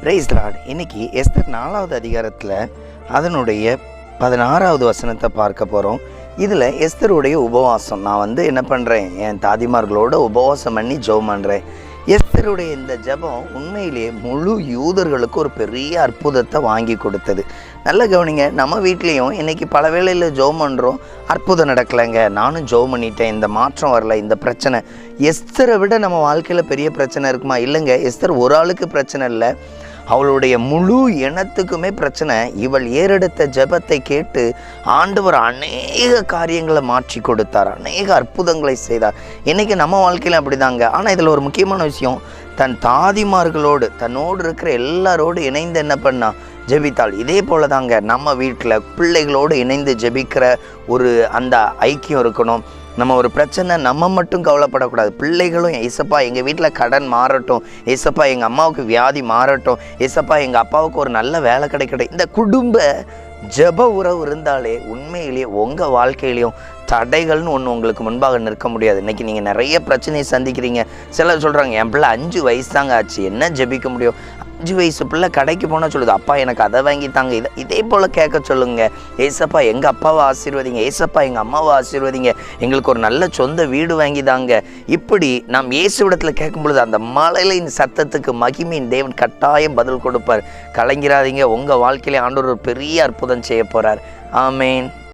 Praise the Lord. இன்னைக்கு Esther 4வது அதிகாரத்தில் அதனுடைய 16வது வசனத்தை பார்க்க போகிறோம். இதில் எஸ்தருடைய உபவாசம். நான் என்ன பண்ணுறேன், என் தாதிமார்களோட உபவாசம் பண்ணி ஜெபம் பண்ணுறேன். எஸ்தருடைய இந்த ஜெபம் உண்மையிலேயே முழு யூதர்களுக்கு ஒரு பெரிய அற்புதத்தை வாங்கி கொடுத்தது. நல்ல கவனிங்க, நம்ம வீட்லேயும் இன்றைக்கி பல வேளையில் ஜெபம் பண்ணுறோம், அற்புதம் நடக்கலைங்க, நானும் ஜெபம் பண்ணிட்டேன், இந்த மாற்றம் வரல, இந்த பிரச்சனை. எஸ்தரை விட நம்ம வாழ்க்கையில் பெரிய பிரச்சனை இருக்குமா? இல்லைங்க, எஸ்தர் ஒரு ஆளுக்கு பிரச்சனை இல்லை, அவளுடைய முழு இனத்துக்குமே பிரச்சனை. இவள் ஏறெடுத்த ஜெபத்தை கேட்டு ஆண்டவர் அநேக காரியங்களை மாற்றி கொடுத்தார், அநேக அற்புதங்களை செய்தார். இன்றைக்கி நம்ம வாழ்க்கையில் அப்படிதாங்க. ஆனால் இதில் ஒரு முக்கியமான விஷயம், தன் தாதிமார்களோடு தன்னோடு இருக்கிற எல்லாரோடு இணைந்து என்ன பண்ணா? ஜெபித்தாள். இதே போல தாங்க நம்ம வீட்டில் பிள்ளைகளோடு இணைந்து ஜெபிக்கிற ஒரு அந்த ஐக்கியம் இருக்கணும். நம்ம ஒரு பிரச்சனை நம்ம மட்டும் கவலைப்படக்கூடாது, பிள்ளைகளும் ஏசப்பா எங்கள் வீட்டில் கடன் மாறட்டும், ஏசப்பா எங்கள் அம்மாவுக்கு வியாதி மாறட்டும், ஏசப்பா எங்கள் அப்பாவுக்கு ஒரு நல்ல வேலை கிடைக்கட்டும். இந்த குடும்ப ஜெப உறவு இருந்தாலே உண்மையிலேயே உங்கள் வாழ்க்கையிலையும் தடைகள்னு ஒன்று உங்களுக்கு முன்பாக நிற்க முடியாது. இன்றைக்கி நீங்கள் நிறைய பிரச்சனையை சந்திக்கிறீங்க. சிலர் சொல்கிறாங்க, என் பிள்ளை 5 வயசு தாங்க ஆச்சு, என்ன ஜெபிக்க முடியும்? 5 வயசு பிள்ளை கடைக்கு போனால் சொல்லுது, அப்பா எனக்கு அதை வாங்கித்தாங்க. இதே போல் கேட்க சொல்லுங்க. ஏசப்பா எங்கள் அப்பாவை ஆசீர்வதிங்க, ஏசப்பா எங்கள் அம்மாவை ஆசீர்வதிங்க, எங்களுக்கு ஒரு நல்ல சொந்த வீடு வாங்கிதாங்க. இப்படி நாம் இயேசுவிடத்தில் கேட்கும் பொழுது அந்த மழலையின் சத்தத்துக்கு மகிமையின் தேவன் கட்டாயம் பதில் கொடுப்பார். கலங்கிறாதீங்க, உங்கள் வாழ்க்கையிலே ஆண்டவர் ஒரு பெரிய அற்புதம் செய்ய போகிறார். ஆமேன்.